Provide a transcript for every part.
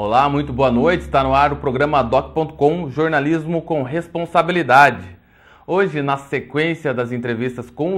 Olá, muito boa noite. Está no ar o programa Doc.com, jornalismo com responsabilidade. Hoje, na sequência das entrevistas com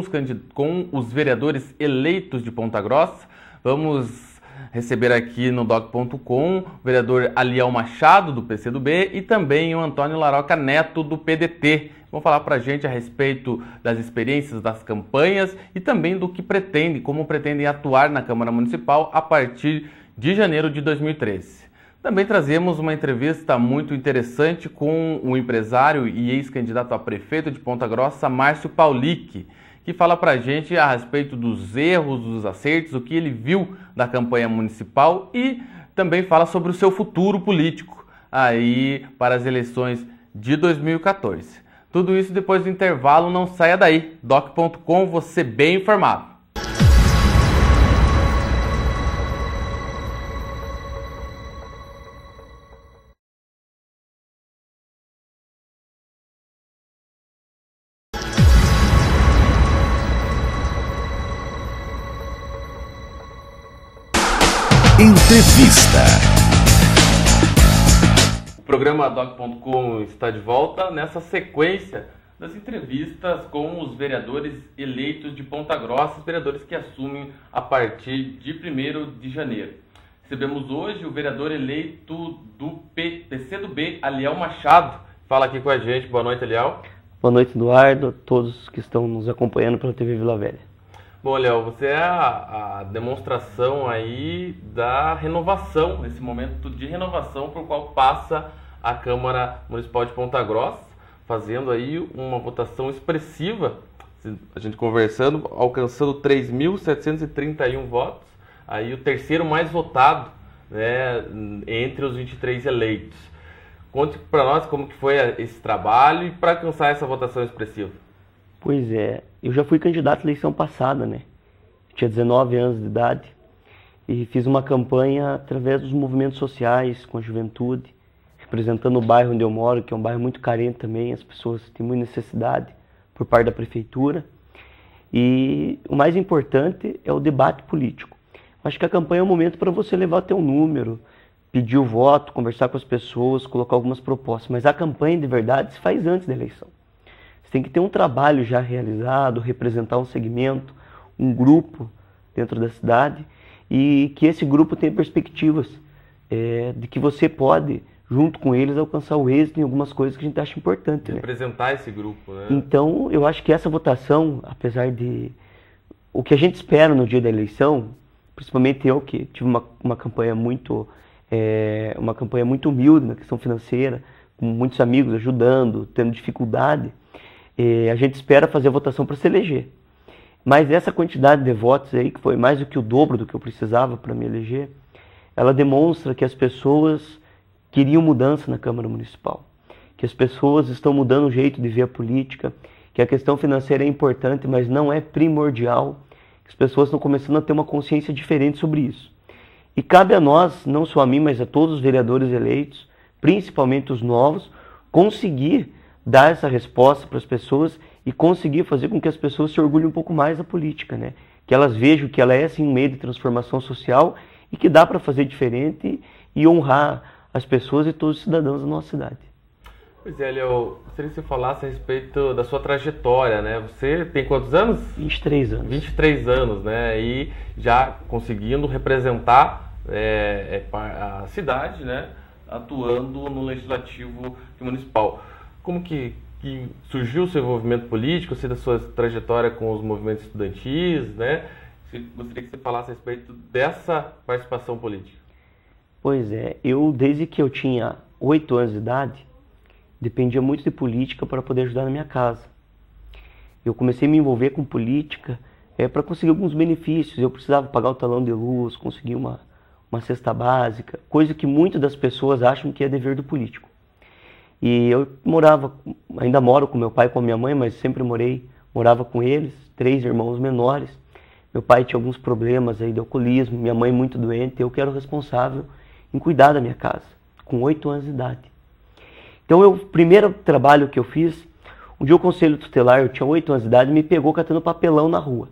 os vereadores eleitos de Ponta Grossa, vamos receber aqui no Doc.com o vereador Aliel Machado, do PCdoB, e também o Antônio Laroca Neto, do PDT. Vão falar para a gente a respeito das experiências das campanhas e também do que pretendem, como pretendem atuar na Câmara Municipal a partir de janeiro de 2013. Também trazemos uma entrevista muito interessante com o empresário e ex-candidato a prefeito de Ponta Grossa, Márcio Paulic, que fala para a gente a respeito dos erros, dos acertos, o que ele viu da campanha municipal e também fala sobre o seu futuro político aí para as eleições de 2014. Tudo isso depois do intervalo, não saia daí. Doc.com, você bem informado. Entrevista. O programa Doc.com está de volta nessa sequência das entrevistas com os vereadores eleitos de Ponta Grossa, os vereadores que assumem a partir de 1º de janeiro. Recebemos hoje o vereador eleito do PCdoB, Aliel Machado. Fala aqui com a gente. Boa noite, Aliel. Boa noite, Eduardo, todos que estão nos acompanhando pela TV Vila Velha. Bom, Léo, você é a demonstração aí da renovação, esse momento de renovação por qual passa a Câmara Municipal de Ponta Grossa, fazendo aí uma votação expressiva, a gente conversando, alcançando 3.731 votos, aí o terceiro mais votado, né, entre os 23 eleitos. Conte para nós como que foi esse trabalho e para alcançar essa votação expressiva. Pois é, eu já fui candidato à eleição passada, né? Tinha 19 anos de idade e fiz uma campanha através dos movimentos sociais, com a juventude, representando o bairro onde eu moro, que é um bairro muito carente também, as pessoas têm muita necessidade por parte da prefeitura. E o mais importante é o debate político. Acho que a campanha é um momento para você levar teu número, pedir o voto, conversar com as pessoas, colocar algumas propostas, mas a campanha de verdade se faz antes da eleição. Você tem que ter um trabalho já realizado, representar um segmento, um grupo dentro da cidade e que esse grupo tenha perspectivas de que você pode, junto com eles, alcançar o êxito em algumas coisas que a gente acha importante. Representar esse grupo, né? Então, eu acho que essa votação, apesar de o que a gente espera no dia da eleição, principalmente eu que tive uma campanha muito humilde na questão financeira, com muitos amigos ajudando, tendo dificuldade, a gente espera fazer a votação para se eleger. Mas essa quantidade de votos aí, que foi mais do que o dobro do que eu precisava para me eleger, ela demonstra que as pessoas queriam mudança na Câmara Municipal, que as pessoas estão mudando o jeito de ver a política, que a questão financeira é importante, mas não é primordial, que as pessoas estão começando a ter uma consciência diferente sobre isso. E cabe a nós, não só a mim, mas a todos os vereadores eleitos, principalmente os novos, conseguir dar essa resposta para as pessoas e conseguir fazer com que as pessoas se orgulhem um pouco mais da política, né? Que elas vejam que ela é sim um meio de transformação social e que dá para fazer diferente e honrar as pessoas e todos os cidadãos da nossa cidade. Pois é, Léo, gostaria que você falasse a respeito da sua trajetória, né? Você tem quantos anos? 23 anos. 23 anos, né? E já conseguindo representar a cidade, né? Atuando no Legislativo Municipal. Como que surgiu o seu envolvimento político, da sua trajetória com os movimentos estudantis, né? Gostaria que você falasse a respeito dessa participação política. Pois é, eu desde que eu tinha 8 anos de idade, dependia muito de política para poder ajudar na minha casa. Eu comecei a me envolver com política para conseguir alguns benefícios. Eu precisava pagar o talão de luz, conseguir uma cesta básica, coisa que muitas das pessoas acham que é dever do político. E eu ainda moro com meu pai e com a minha mãe, mas sempre morava com eles, 3 irmãos menores. Meu pai tinha alguns problemas aí de alcoolismo, minha mãe muito doente, eu que era o responsável em cuidar da minha casa, com 8 anos de idade. Então, o primeiro trabalho que eu fiz, um dia o Conselho Tutelar, eu tinha 8 anos de idade, me pegou catando papelão na rua.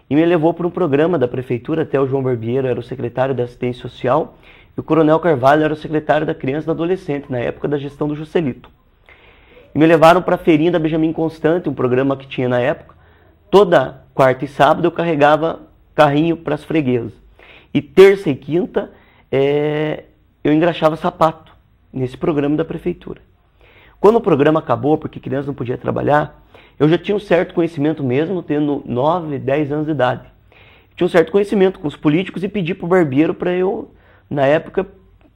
E me levou para um programa da prefeitura, até o João Barbeiro era o secretário da Assistência Social, E o Coronel Carvalho era o secretário da Criança e do Adolescente, na época da gestão do Juscelito. E me levaram para a feirinha da Benjamin Constant, um programa que tinha na época. Toda quarta e sábado eu carregava carrinho para as freguesas. E terça e quinta eu engraxava sapato nesse programa da prefeitura. Quando o programa acabou, porque criança não podia trabalhar, eu já tinha um certo conhecimento mesmo, tendo 9, 10 anos de idade. Tinha um certo conhecimento com os políticos e pedi para o barbeiro para eu, na época,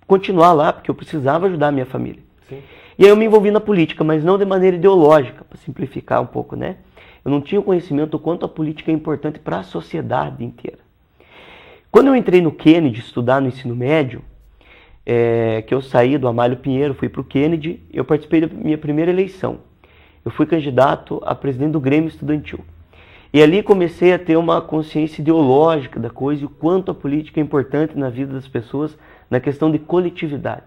continuar lá, porque eu precisava ajudar a minha família. Sim. E aí eu me envolvi na política, mas não de maneira ideológica, para simplificar um pouco, né? Eu não tinha conhecimento do quanto a política é importante para a sociedade inteira. Quando eu entrei no Kennedy estudar no ensino médio, que eu saí do Amálio Pinheiro, fui para o Kennedy, eu participei da minha primeira eleição. Eu fui candidato a presidente do Grêmio Estudantil. E ali comecei a ter uma consciência ideológica da coisa e o quanto a política é importante na vida das pessoas, na questão de coletividade.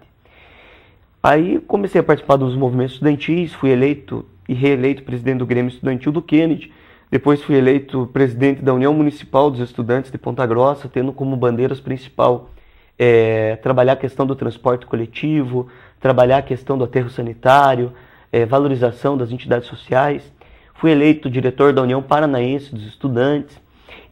Aí comecei a participar dos movimentos estudantis, fui eleito e reeleito presidente do Grêmio Estudantil do Kennedy, depois fui eleito presidente da União Municipal dos Estudantes de Ponta Grossa, tendo como bandeiras principal trabalhar a questão do transporte coletivo, trabalhar a questão do aterro sanitário, valorização das entidades sociais. Fui eleito diretor da União Paranaense dos Estudantes.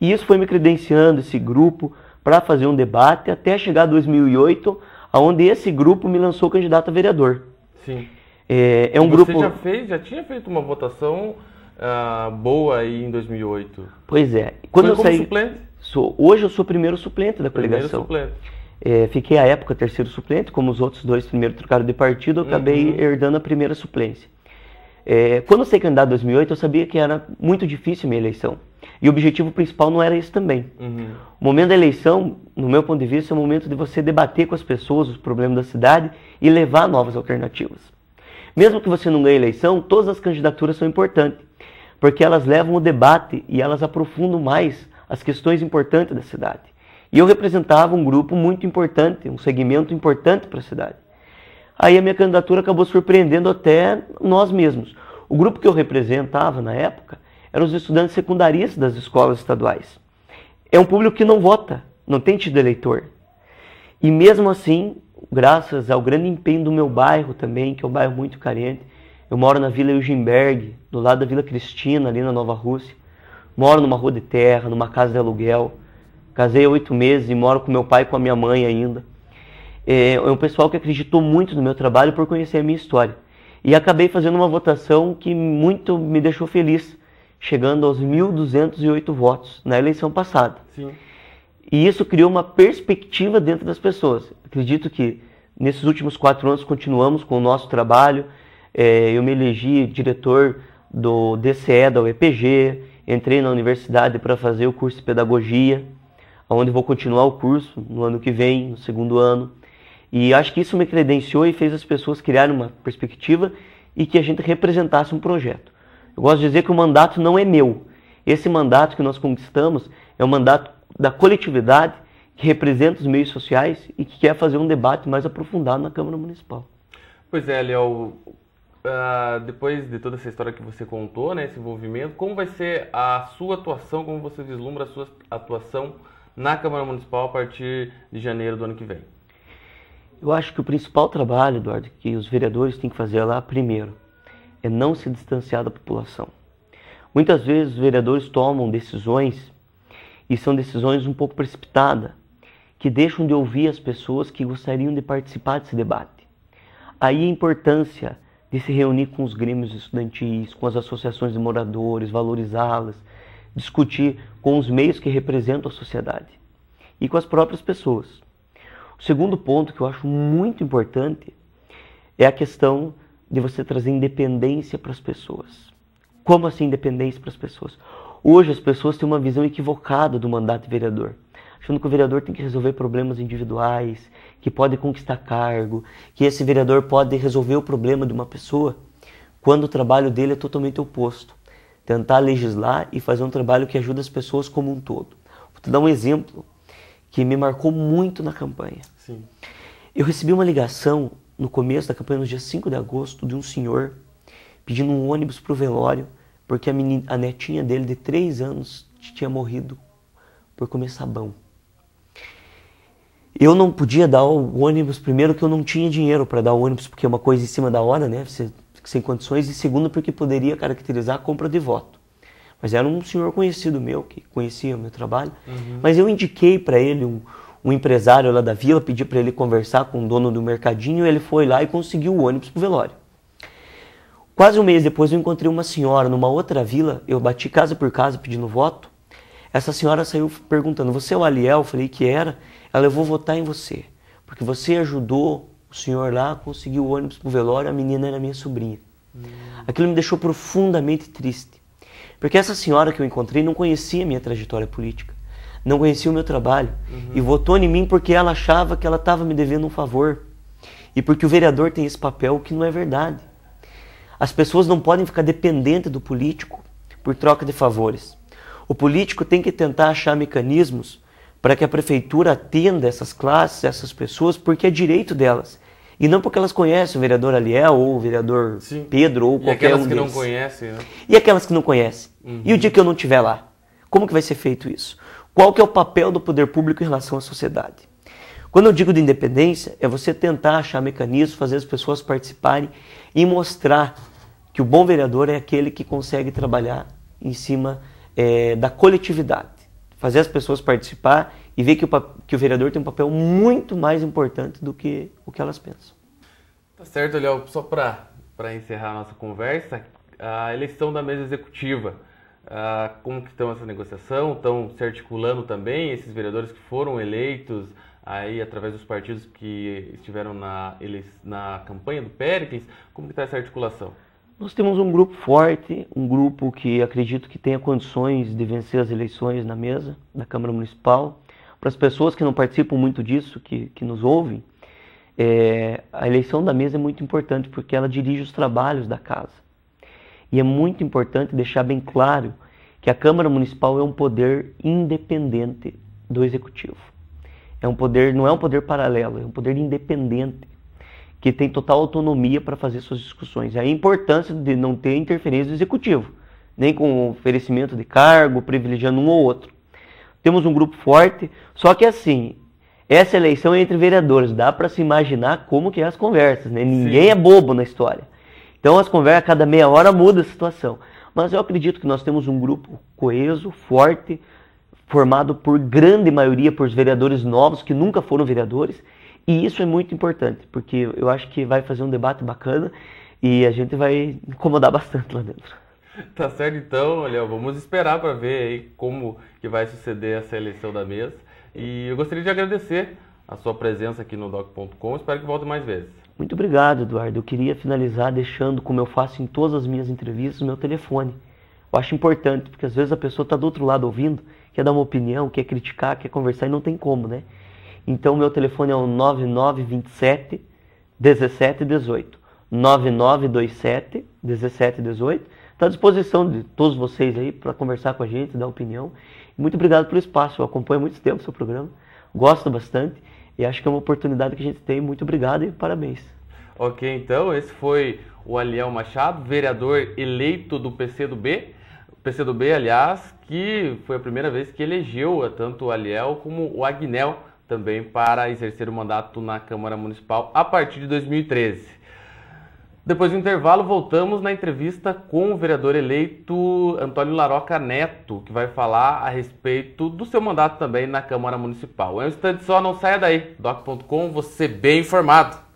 E isso foi me credenciando, esse grupo, para fazer um debate até chegar a 2008, onde esse grupo me lançou candidato a vereador. Sim. Você já tinha feito uma votação boa aí em 2008? Pois é. Quando eu saí, suplente? Hoje eu sou primeiro suplente da coligação. Primeiro suplente. Fiquei à época terceiro suplente, como os outros dois primeiro trocaram de partido, eu acabei herdando a primeira suplência. Quando eu saí candidato em 2008, eu sabia que era muito difícil a minha eleição. E o objetivo principal não era esse também. O momento da eleição, no meu ponto de vista, é o momento de você debater com as pessoas os problemas da cidade e levar novas alternativas. Mesmo que você não ganhe a eleição, todas as candidaturas são importantes, porque elas levam o debate e elas aprofundam mais as questões importantes da cidade. E eu representava um grupo muito importante, um segmento importante para a cidade. Aí a minha candidatura acabou surpreendendo até nós mesmos. O grupo que eu representava na época eram os estudantes secundaristas das escolas estaduais. É um público que não vota, não tem tido eleitor. E mesmo assim, graças ao grande empenho do meu bairro também, que é um bairro muito carente, eu moro na Vila Eugenberg, do lado da Vila Cristina, ali na Nova Rússia. Moro numa rua de terra, numa casa de aluguel. Casei há 8 meses e moro com meu pai e com a minha mãe ainda. É um pessoal que acreditou muito no meu trabalho por conhecer a minha história. E acabei fazendo uma votação que muito me deixou feliz, chegando aos 1.208 votos na eleição passada. Sim. E isso criou uma perspectiva dentro das pessoas. Acredito que nesses últimos 4 anos continuamos com o nosso trabalho. Eu me elegi diretor do DCE da UEPG, entrei na universidade para fazer o curso de pedagogia, onde vou continuar o curso no ano que vem, no 2º ano. E acho que isso me credenciou e fez as pessoas criarem uma perspectiva e que a gente representasse um projeto. Eu gosto de dizer que o mandato não é meu. Esse mandato que nós conquistamos é um mandato da coletividade que representa os meios sociais e que quer fazer um debate mais aprofundado na Câmara Municipal. Pois é, Léo, depois de toda essa história que você contou, né, esse envolvimento, como vai ser a sua atuação, como você vislumbra a sua atuação na Câmara Municipal a partir de janeiro do ano que vem? Eu acho que o principal trabalho, Eduardo, que os vereadores têm que fazer lá, primeiro, é não se distanciar da população. Muitas vezes os vereadores tomam decisões, e são decisões um pouco precipitadas, que deixam de ouvir as pessoas que gostariam de participar desse debate. Aí a importância de se reunir com os grêmios estudantis, com as associações de moradores, valorizá-las, discutir com os meios que representam a sociedade e com as próprias pessoas. O segundo ponto que eu acho muito importante é a questão de você trazer independência para as pessoas. Como assim independência para as pessoas? Hoje as pessoas têm uma visão equivocada do mandato de vereador, achando que o vereador tem que resolver problemas individuais, que pode conquistar cargo, que esse vereador pode resolver o problema de uma pessoa, quando o trabalho dele é totalmente oposto. Tentar legislar e fazer um trabalho que ajuda as pessoas como um todo. Vou te dar um exemplo que me marcou muito na campanha. Sim. Eu recebi uma ligação no começo da campanha, no dia 5 de agosto, de um senhor pedindo um ônibus para o velório, porque a netinha dele, de 3 anos, tinha morrido por comer sabão. Eu não podia dar o ônibus, primeiro que eu não tinha dinheiro para dar o ônibus, porque é uma coisa em cima da hora, né? Você fica sem condições. E segundo, porque poderia caracterizar a compra de voto. Mas era um senhor conhecido meu, que conhecia o meu trabalho. Mas eu indiquei para ele um empresário lá da vila, pedi para ele conversar com o dono do mercadinho, ele foi lá e conseguiu o ônibus pro velório. Quase um mês depois eu encontrei uma senhora numa outra vila, eu bati casa por casa pedindo voto. Essa senhora saiu perguntando, você é o Aliel? Eu falei que era. Ela, eu vou votar em você, porque você ajudou o senhor lá a conseguir o ônibus pro velório, a menina era minha sobrinha. Aquilo me deixou profundamente triste, porque essa senhora que eu encontrei não conhecia a minha trajetória política, não conhecia o meu trabalho, e votou em mim porque ela achava que ela estava me devendo um favor, e porque o vereador tem esse papel que não é verdade. As pessoas não podem ficar dependentes do político por troca de favores. O político tem que tentar achar mecanismos para que a prefeitura atenda essas classes, essas pessoas, porque é direito delas. E não porque elas conhecem o vereador Aliel, ou o vereador Pedro, ou qualquer um deles. E aquelas que não conhecem, né? E aquelas que não conhecem. E o dia que eu não estiver lá? Como que vai ser feito isso? Qual que é o papel do poder público em relação à sociedade? Quando eu digo de independência, é você tentar achar mecanismos, fazer as pessoas participarem e mostrar que o bom vereador é aquele que consegue trabalhar em cima da coletividade. Fazer as pessoas participar e ver que o vereador tem um papel muito mais importante do que o que elas pensam. Tá certo, Léo. Só para encerrar a nossa conversa, a eleição da mesa executiva, como que estão essa negociação? Estão se articulando também esses vereadores que foram eleitos aí através dos partidos que estiveram na campanha do Péricles? Como que está essa articulação? Nós temos um grupo forte, um grupo que acredito que tenha condições de vencer as eleições na mesa da Câmara Municipal. Para as pessoas que não participam muito disso, que nos ouvem, a eleição da mesa é muito importante porque ela dirige os trabalhos da casa. E é muito importante deixar bem claro que a Câmara Municipal é um poder independente do Executivo. É um poder, não é um poder paralelo, é um poder independente, que tem total autonomia para fazer suas discussões. É a importância de não ter interferência do Executivo, nem com oferecimento de cargo, privilegiando um ou outro. Temos um grupo forte, só que assim, essa eleição é entre vereadores, dá para se imaginar como que é as conversas, né? Ninguém é bobo na história. Então as conversas, a cada meia hora muda a situação. Mas eu acredito que nós temos um grupo coeso, forte, formado por grande maioria por vereadores novos que nunca foram vereadores. E isso é muito importante, porque eu acho que vai fazer um debate bacana e a gente vai incomodar bastante lá dentro. Tá certo então, Léo, vamos esperar para ver aí como que vai suceder essa eleição da mesa. E eu gostaria de agradecer a sua presença aqui no doc.com, espero que volte mais vezes. Muito obrigado, Eduardo. Eu queria finalizar deixando, como eu faço em todas as minhas entrevistas, o meu telefone. Eu acho importante, porque às vezes a pessoa está do outro lado ouvindo, quer dar uma opinião, quer criticar, quer conversar e não tem como, né? Então, meu telefone é o 9927 1718. 9927 1718. Está à disposição de todos vocês aí para conversar com a gente, dar opinião. Muito obrigado pelo espaço. Eu acompanho há muito tempo o seu programa. Gosto bastante e acho que é uma oportunidade que a gente tem. Muito obrigado e parabéns. Ok, então esse foi o Aliel Machado, vereador eleito do PCdoB. O PCdoB, aliás, que foi a primeira vez que elegeu tanto o Aliel como o Agnel também para exercer o mandato na Câmara Municipal a partir de 2013. Depois do intervalo, voltamos na entrevista com o vereador eleito Antônio Laroca Neto, que vai falar a respeito do seu mandato também na Câmara Municipal. É um instante só, não saia daí. doc.com, você bem informado.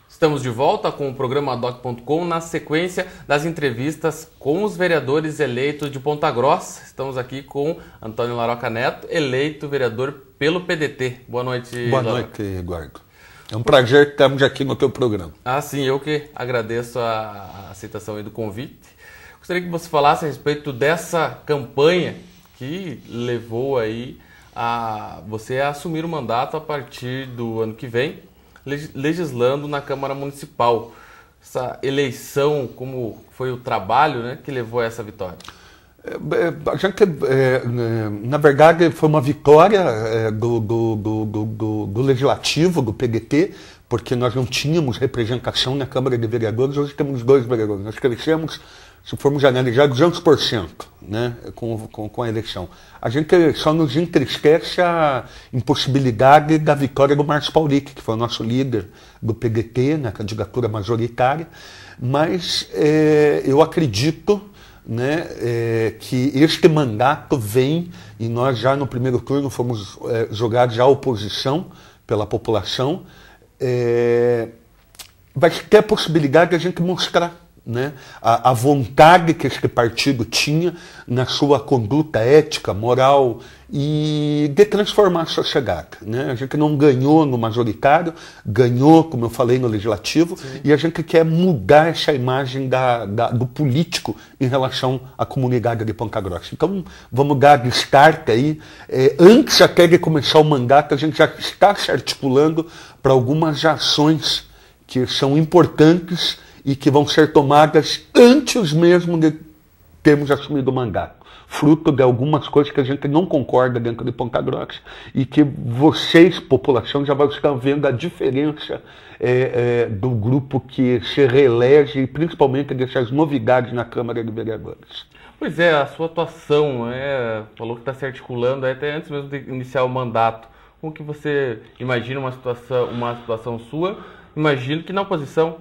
Estamos de volta com o programa doc.com na sequência das entrevistas com os vereadores eleitos de Ponta Grossa. Estamos aqui com Antônio Laroca Neto, eleito vereador pelo PDT. Boa noite, Boa noite, Eduardo. É um prazer estarmos aqui no teu programa. Sim, eu que agradeço a aceitação aí do convite. Gostaria que você falasse a respeito dessa campanha que levou aí a você a assumir o mandato a partir do ano que vem, legislando na Câmara Municipal. Essa eleição, como foi o trabalho, né, que levou a essa vitória? A gente, na verdade, foi uma vitória do Legislativo, do PDT, porque nós não tínhamos representação na Câmara de Vereadores, hoje temos 2 vereadores. Nós crescemos, se formos analisar, 200%, né, com a eleição. A gente só nos entristece a impossibilidade da vitória do Márcio Paulic, que foi o nosso líder do PDT na candidatura majoritária, mas eu acredito, né, que este mandato vem, e nós já no primeiro turno fomos jogados à oposição pela população, vai ter a possibilidade de a gente mostrar, né, a vontade que este partido tinha na sua conduta ética, moral e de transformar a sociedade, né? A gente não ganhou no majoritário, ganhou, como eu falei, no legislativo. Sim. E a gente quer mudar essa imagem do político em relação à comunidade de Ponta Grossa. Então vamos dar destaque aí. Antes até de começar o mandato, a gente já está se articulando para algumas ações que são importantes e que vão ser tomadas antes mesmo de termos assumido o mandato. Fruto de algumas coisas que a gente não concorda dentro de Ponta Grossa e que vocês, população, já vão estar vendo a diferença do grupo que se reelege e principalmente dessas novidades na Câmara de Vereadores. Pois é, a sua atuação, falou que está se articulando até antes mesmo de iniciar o mandato. Como que você imagina uma situação sua? Imagino que na oposição.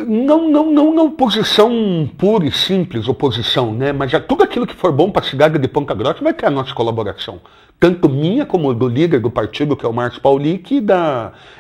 Não oposição pura e simples, oposição, né? Mas já tudo aquilo que for bom para a cidade de Ponta Grossa vai ter a nossa colaboração. Tanto minha como do líder do partido, que é o Márcio Paulic,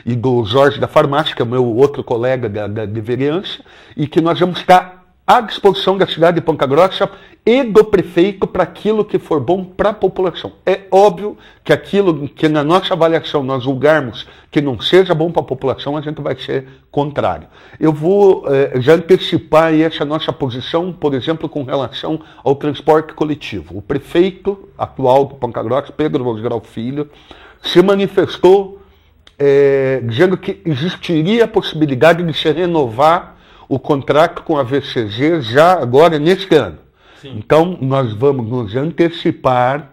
e do Jorge da Farmácia, que é o meu outro colega de vereança, e que nós vamos estar à disposição da cidade de Ponta Grossa e do prefeito para aquilo que for bom para a população. É óbvio que aquilo que na nossa avaliação nós julgarmos que não seja bom para a população, a gente vai ser contrário. Eu vou já antecipar essa nossa posição, por exemplo, com relação ao transporte coletivo. O prefeito atual de Ponta Grossa, Pedro Rosgrau Filho, se manifestou dizendo que existiria a possibilidade de se renovar o contrato com a VCG já agora neste ano. Sim. Então nós vamos nos antecipar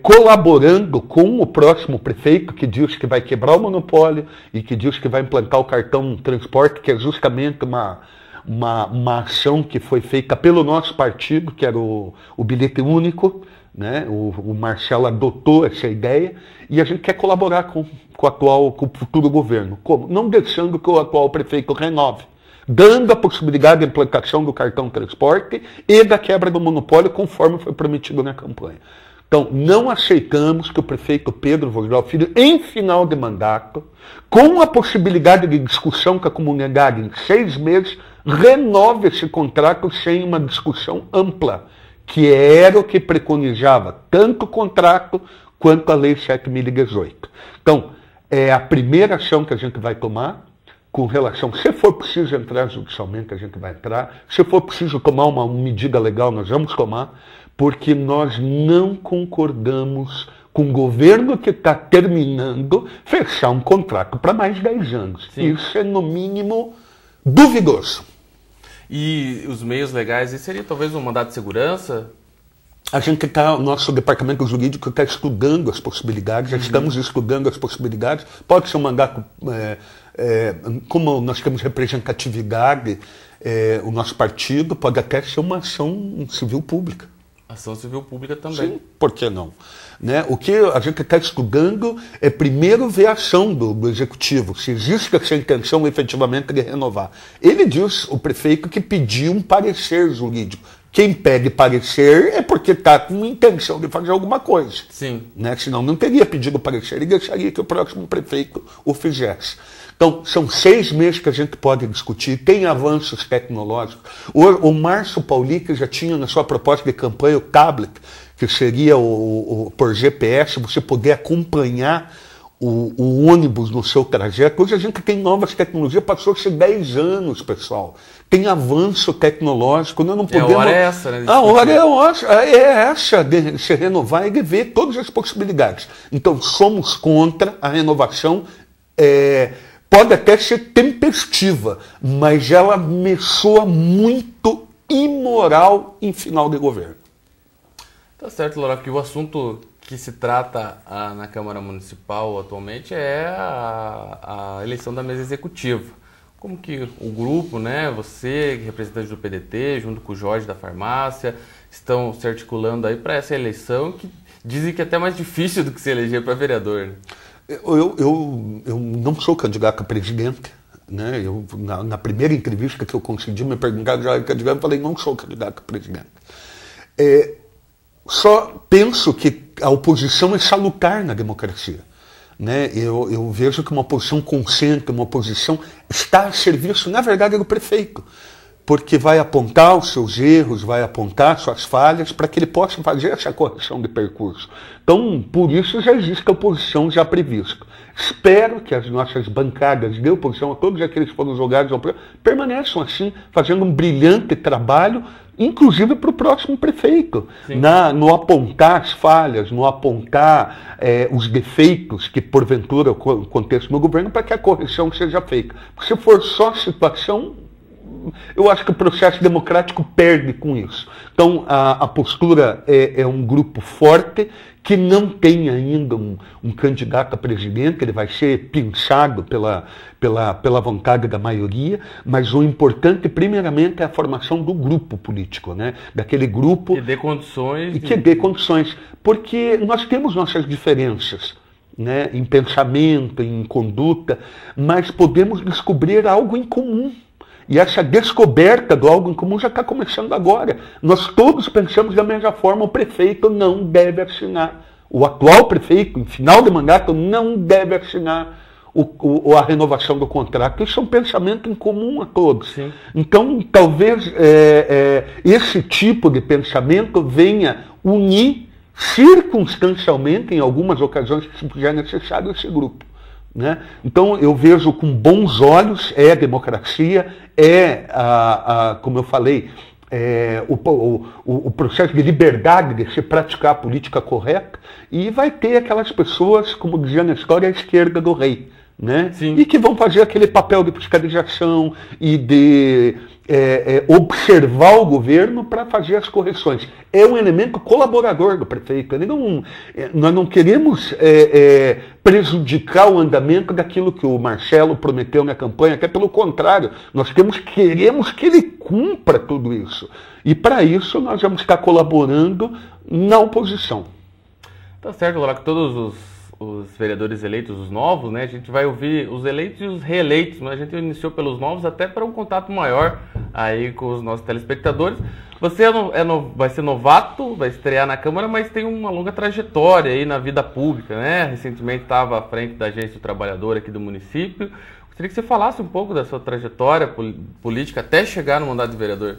colaborando com o próximo prefeito, que diz que vai quebrar o monopólio e que diz que vai implantar o cartão transporte, que é justamente uma ação que foi feita pelo nosso partido, que era o bilhete único, né? O Marcelo adotou essa ideia e a gente quer colaborar com o futuro governo. Como? Não deixando que o atual prefeito renove, dando a possibilidade de implantação do cartão transporte e da quebra do monopólio, conforme foi prometido na campanha. Então, não aceitamos que o prefeito Pedro Rosgrau Filho, em final de mandato, com a possibilidade de discussão com a comunidade em 6 meses, renove esse contrato sem uma discussão ampla, que era o que preconizava tanto o contrato quanto a Lei 7.018. Então, é a primeira ação que a gente vai tomar com relação, se for preciso entrar judicialmente, a gente vai entrar, se for preciso tomar uma medida legal, nós vamos tomar, porque nós não concordamos com o governo que está terminando fechar um contrato para mais 10 anos. Sim. Isso é, no mínimo, duvidoso. E os meios legais, e seria talvez um mandado de segurança? A gente o nosso departamento jurídico está estudando as possibilidades, já estamos estudando as possibilidades. Pode ser um mandato, como nós temos representatividade, o nosso partido, pode até ser uma ação civil pública. Ação civil pública também. Sim, por que não? Né? O que a gente está estudando é primeiro ver a ação do executivo, se existe essa intenção efetivamente de renovar. Ele diz, o prefeito, que pediu um parecer jurídico. Quem pede parecer é porque está com intenção de fazer alguma coisa. Sim. Né? Senão não teria pedido parecer e deixaria que o próximo prefeito o fizesse. Então, são 6 meses que a gente pode discutir, tem avanços tecnológicos. O Márcio Paulic já tinha na sua proposta de campanha o tablet, que seria por GPS, você poder acompanhar o ônibus no seu trajeto. Hoje a gente tem novas tecnologias, passou-se 10 anos, pessoal. Tem avanço tecnológico, nós não podemos... A hora é essa, né? A hora é essa de se renovar e de ver todas as possibilidades. Então, somos contra a renovação. Pode até ser tempestiva, mas ela me soa muito imoral em final de governo. Tá certo, Laura, que o assunto que se trata na Câmara Municipal atualmente é a eleição da mesa executiva. Como que o grupo, né, você, representante do PDT, junto com o Jorge da farmácia, estão se articulando aí para essa eleição que dizem que é até mais difícil do que se eleger para vereador, né? Eu não sou candidato a presidente, né? Na primeira entrevista que eu concedi, me perguntaram já era candidato, eu falei, não sou candidato a presidente. Só penso que a oposição é salutar na democracia, né? Eu vejo que uma oposição consciente, uma oposição está a serviço, na verdade, do prefeito, porque vai apontar os seus erros, vai apontar suas falhas para que ele possa fazer essa correção de percurso. Então, por isso já existe a oposição já prevista. Espero que as nossas bancadas de oposição, todos aqueles que foram jogados ao permaneçam assim, fazendo um brilhante trabalho, inclusive para o próximo prefeito, no apontar as falhas, no apontar os defeitos que porventura aconteçam no governo para que a correção seja feita. Porque se for só situação, eu acho que o processo democrático perde com isso. Então, a postura é um grupo forte, que não tem ainda um candidato a presidente, ele vai ser pinçado pela vontade da maioria, mas o importante, primeiramente, é a formação do grupo político, né? Daquele grupo... Que dê condições. Que dê condições, porque nós temos nossas diferenças, né? Em pensamento, em conduta, mas podemos descobrir algo em comum. E essa descoberta do algo em comum já está começando agora. Nós todos pensamos da mesma forma, o prefeito não deve assinar. O atual prefeito, em final de mandato, não deve assinar a renovação do contrato. Isso é um pensamento em comum a todos. Sim. Então, talvez esse tipo de pensamento venha unir circunstancialmente, em algumas ocasiões que se fizer necessário, esse grupo. Né? Então eu vejo com bons olhos, a democracia, como eu falei, o processo de liberdade de se praticar a política correta, e vai ter aquelas pessoas, como dizia na história, a esquerda do rei, né? E que vão fazer aquele papel de fiscalização e de observar o governo para fazer as correções. É um elemento colaborador do prefeito. Nós não queremos prejudicar o andamento daquilo que o Marcelo prometeu na campanha, até pelo contrário, nós queremos que ele cumpra tudo isso. E para isso nós vamos estar colaborando na oposição. Tá certo, Laura, que todos os vereadores eleitos, os novos, né? A gente vai ouvir os eleitos e os reeleitos, mas a gente iniciou pelos novos até para um contato maior aí com os nossos telespectadores. Você vai ser novato, vai estrear na Câmara, mas tem uma longa trajetória aí na vida pública, né? Recentemente estava à frente da Agência do Trabalhador aqui do município. Gostaria que você falasse um pouco da sua trajetória política até chegar no mandato de vereador.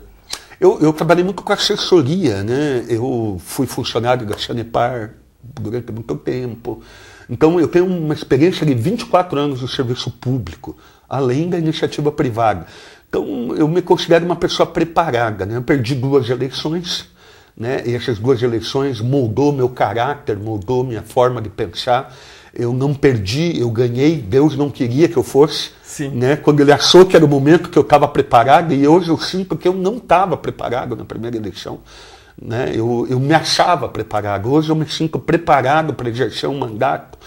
Eu trabalhei muito com assessoria, né? Eu fui funcionário da Sanepar durante muito tempo. Então eu tenho uma experiência de 24 anos no serviço público, além da iniciativa privada. Então eu me considero uma pessoa preparada, né? Eu perdi 2 eleições, né? E essas 2 eleições moldou meu caráter, moldou minha forma de pensar. Eu não perdi, eu ganhei, Deus não queria que eu fosse. Sim. Né? Quando ele achou que era o momento que eu estava preparado, e hoje eu sinto que eu não estava preparado na primeira eleição. Né? Eu me achava preparado, hoje eu me sinto preparado para exercer um mandato.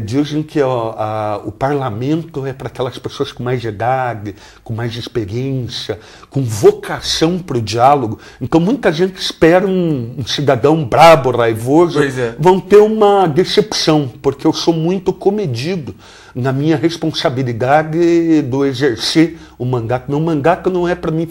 Dizem que o parlamento é para aquelas pessoas com mais idade, com mais experiência, com vocação para o diálogo. Então muita gente espera um cidadão brabo, raivoso, vão ter uma decepção, porque eu sou muito comedido na minha responsabilidade do exercer o mandato. Meu mandato não é para mim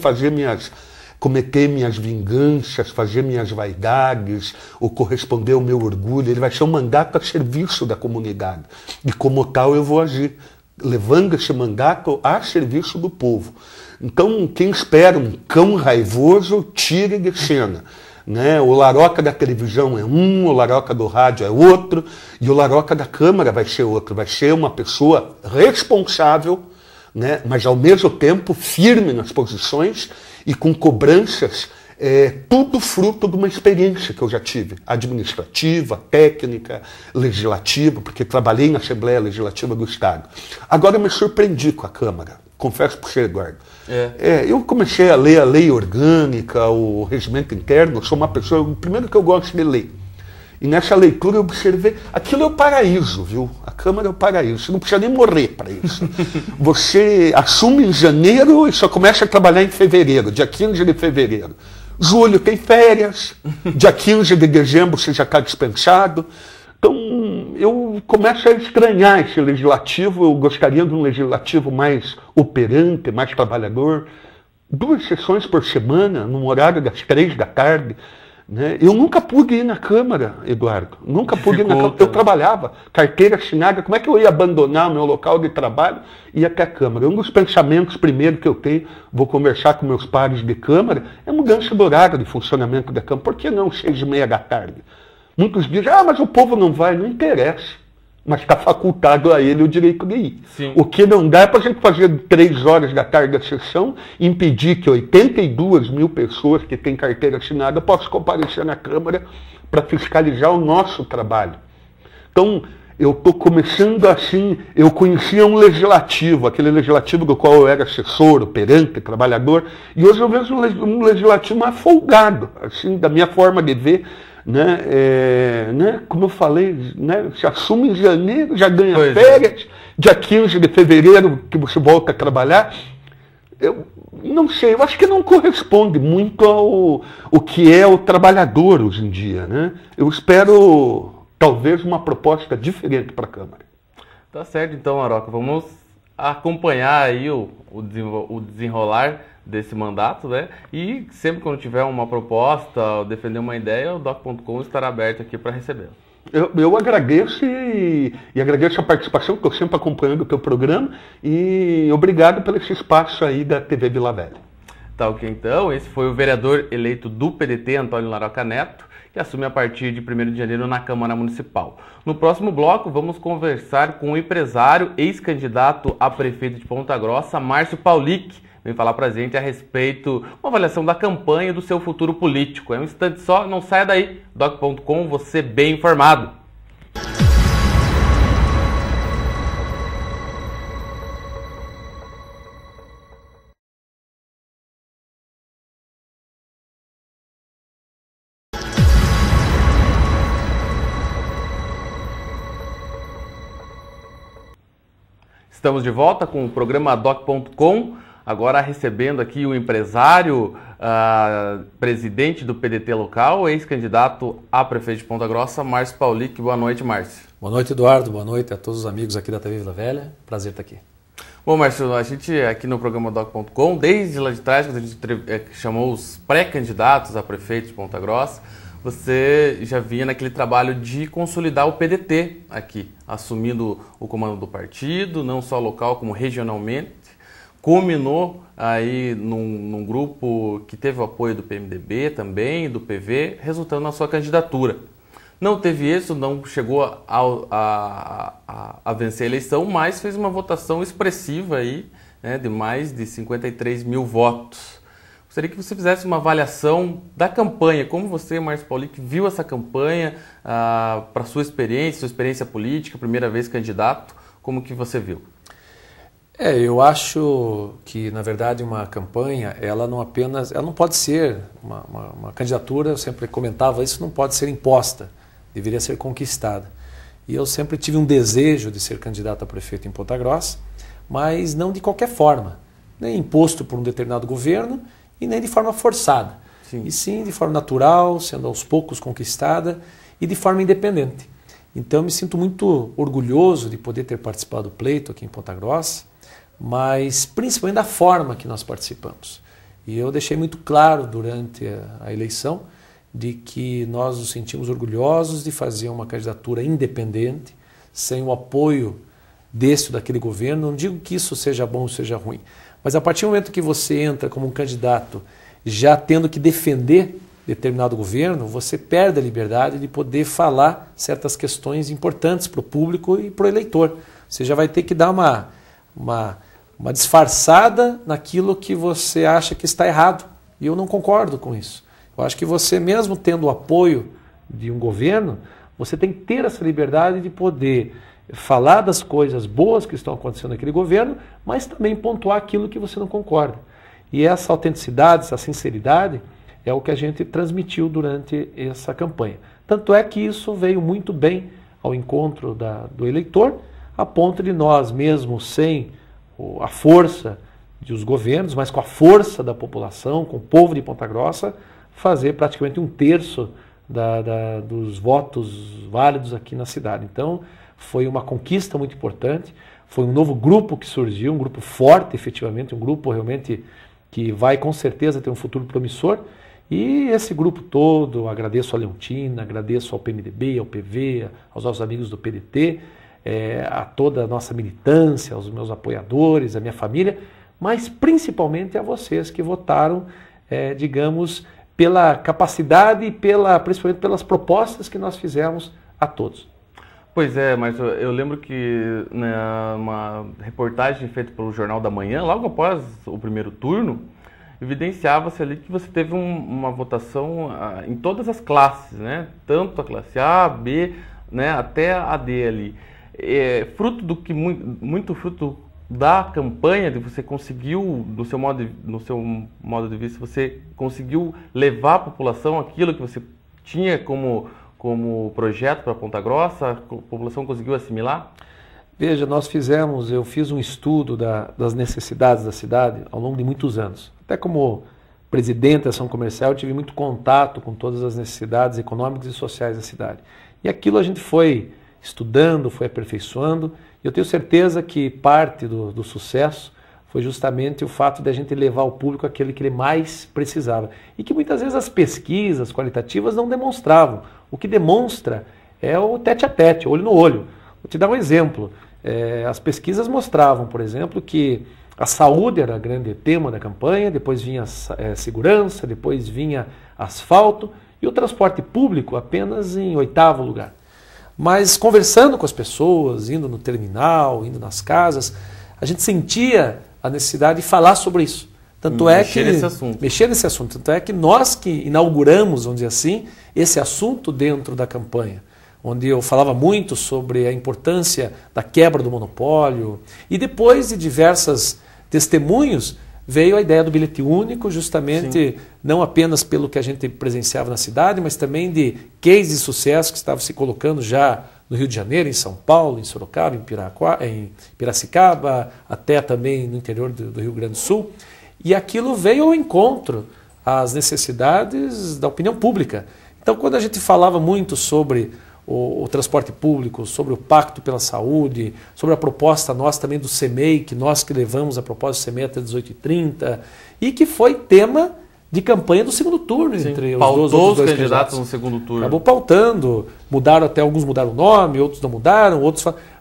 cometer minhas vinganças, fazer minhas vaidades, ou corresponder ao meu orgulho. Ele vai ser um mandato a serviço da comunidade. E como tal eu vou agir, levando esse mandato a serviço do povo. Então, quem espera um cão raivoso, tire de cena. Né? O laroca da televisão é um, o laroca do rádio é outro, e o laroca da Câmara vai ser outro. Vai ser uma pessoa responsável, né? Mas ao mesmo tempo firme nas posições e com cobranças, tudo fruto de uma experiência que eu já tive, administrativa, técnica, legislativa, porque trabalhei na Assembleia Legislativa do Estado. Agora eu me surpreendi com a Câmara, confesso para você, Eduardo. Eu comecei a ler a lei orgânica, o regimento interno, eu sou uma pessoa, primeiro que eu gosto de ler. E nessa leitura eu observei, aquilo é o paraíso, viu? A Câmara é o paraíso, você não precisa nem morrer para isso. Você assume em janeiro e só começa a trabalhar em fevereiro, dia 15 de fevereiro. Julho tem férias, dia 15 de dezembro você já está dispensado. Então eu começo a estranhar esse legislativo, eu gostaria de um legislativo mais operante, mais trabalhador. 2 sessões por semana, no horário das 3 da tarde. Né? Eu nunca pude ir na Câmara, Eduardo. Nunca pude ir na Câmara. Eu trabalhava, carteira assinada. Como é que eu ia abandonar o meu local de trabalho e ir até a Câmara? Um dos pensamentos primeiro que eu tenho, vou conversar com meus pares de Câmara, é a mudança do horário de funcionamento da Câmara. Por que não 6h30 da tarde? Muitos dizem, mas o povo não vai. Não interessa. Mas está facultado a ele o direito de ir. Sim. O que não dá é para a gente fazer 3 horas da tarde da sessão e impedir que 82 mil pessoas que têm carteira assinada possam comparecer na Câmara para fiscalizar o nosso trabalho. Então, eu estou começando assim, eu conhecia um legislativo, aquele legislativo do qual eu era assessor, operante, trabalhador, e hoje eu vejo um legislativo mais folgado, assim, da minha forma de ver. Como eu falei, né, se assume em janeiro, já ganha férias, dia 15 de fevereiro que você volta a trabalhar. Eu não sei, eu acho que não corresponde muito ao que é o trabalhador hoje em dia. Né? Eu espero, talvez, uma proposta diferente para a Câmara. Tá certo, então, Aroca, vamos acompanhar aí o desenrolar desse mandato, né? E sempre quando tiver uma proposta, ou defender uma ideia, o doc.com estará aberto aqui para recebê-lo. Eu agradeço e agradeço a participação, estou sempre acompanhando o teu programa e obrigado pelo esse espaço aí da TV Vila Velha. Tá ok, então. Esse foi o vereador eleito do PDT, Antônio Laroca Neto, que assume a partir de 1º de janeiro na Câmara Municipal. No próximo bloco, vamos conversar com o empresário, ex-candidato a prefeito de Ponta Grossa, Márcio Paulic. Vem falar pra gente a respeito de uma avaliação da campanha e do seu futuro político. É um instante só, não saia daí. Doc.com, você bem informado. Estamos de volta com o programa Doc.com. Agora recebendo aqui o empresário, presidente do PDT local, ex-candidato a prefeito de Ponta Grossa, Márcio Paulic. Boa noite, Márcio. Boa noite, Eduardo. Boa noite a todos os amigos aqui da TV Vila Velha. Prazer estar aqui. Bom, Márcio, a gente aqui no programa Doc.com, desde lá de trás, quando a gente chamou os pré-candidatos a prefeito de Ponta Grossa, você já vinha naquele trabalho de consolidar o PDT aqui, assumindo o comando do partido, não só local como regionalmente. Culminou aí num grupo que teve o apoio do PMDB também, do PV, resultando na sua candidatura. Não teve isso, não chegou a vencer a eleição, mas fez uma votação expressiva aí, né, de mais de 53 mil votos. Gostaria que você fizesse uma avaliação da campanha, como você, Márcio Paulic, viu essa campanha, para sua experiência política, primeira vez candidato, como que você viu? Eu acho que, na verdade, uma campanha, ela não pode ser uma candidatura, eu sempre comentava, isso não pode ser imposta, deveria ser conquistada. E eu sempre tive um desejo de ser candidato a prefeito em Ponta Grossa, mas não de qualquer forma, nem imposto por um determinado governo e nem de forma forçada. Sim. E sim de forma natural, sendo aos poucos conquistada e de forma independente. Então eu me sinto muito orgulhoso de poder ter participado do pleito aqui em Ponta Grossa, mas principalmente da forma que nós participamos. E eu deixei muito claro durante a eleição de que nós nos sentimos orgulhosos de fazer uma candidatura independente, sem o apoio desse ou daquele governo. Não digo que isso seja bom ou seja ruim, mas a partir do momento que você entra como um candidato já tendo que defender determinado governo, você perde a liberdade de poder falar certas questões importantes para o público e para o eleitor. Você já vai ter que dar uma disfarçada naquilo que você acha que está errado. E eu não concordo com isso. Eu acho que você, mesmo tendo o apoio de um governo, você tem que ter essa liberdade de poder falar das coisas boas que estão acontecendo naquele governo, mas também pontuar aquilo que você não concorda. E essa autenticidade, essa sinceridade é o que a gente transmitiu durante essa campanha. Tanto é que isso veio muito bem ao encontro do eleitor, a ponto de nós, mesmo sem a força dos governos, mas com a força da população, com o povo de Ponta Grossa, fazer praticamente 1/3 dos votos válidos aqui na cidade. Então, foi uma conquista muito importante, foi um novo grupo que surgiu, um grupo forte efetivamente, um grupo realmente que vai com certeza ter um futuro promissor. E esse grupo todo, agradeço a Leontina, agradeço ao PMDB, ao PV, aos nossos amigos do PDT, a toda a nossa militância, aos meus apoiadores, a minha família, mas principalmente a vocês que votaram, digamos, pela capacidade e principalmente pelas propostas que nós fizemos a todos. Pois é, mas eu lembro que uma reportagem feita pelo Jornal da Manhã, logo após o primeiro turno, evidenciava-se ali que você teve uma votação em todas as classes, né? Tanto a classe A, B, né? Até a D ali. Fruto do que muito fruto da campanha, de você conseguiu, no seu modo de vista, você conseguiu levar à população aquilo que você tinha como projeto para Ponta Grossa, a população conseguiu assimilar? Veja, eu fiz um estudo das necessidades da cidade ao longo de muitos anos. Até como presidente da ação comercial, eu tive muito contato com todas as necessidades econômicas e sociais da cidade. E aquilo a gente foi estudando, foi aperfeiçoando, e eu tenho certeza que parte do sucesso foi justamente o fato de a gente levar ao público aquele que ele mais precisava. E que muitas vezes as pesquisas qualitativas não demonstravam. O que demonstra é o tete a tete, olho no olho. Vou te dar um exemplo. As pesquisas mostravam, por exemplo, que a saúde era o grande tema da campanha, depois vinha segurança, depois vinha asfalto e o transporte público apenas em 8º lugar. Mas conversando com as pessoas, indo no terminal, indo nas casas, a gente sentia a necessidade de falar sobre isso. Mexer nesse assunto. Tanto é que nós que inauguramos, vamos dizer assim, esse assunto dentro da campanha, onde eu falava muito sobre a importância da quebra do monopólio, e depois de diversos testemunhos, veio a ideia do bilhete único, justamente não apenas pelo que a gente presenciava na cidade, mas também de cases de sucesso que estavam se colocando já no Rio de Janeiro, em São Paulo, em Sorocaba, em Piracicaba, até também no interior do Rio Grande do Sul. E aquilo veio ao encontro às necessidades da opinião pública. Então, quando a gente falava muito sobre o transporte público, sobre o Pacto pela Saúde, sobre a proposta nossa também do CEMEI, que nós que levamos a proposta do CEMEI até 18h30, e que foi tema de campanha do segundo turno. Entre os dois candidatos no segundo turno. Acabou pautando, alguns mudaram o nome, outros não mudaram,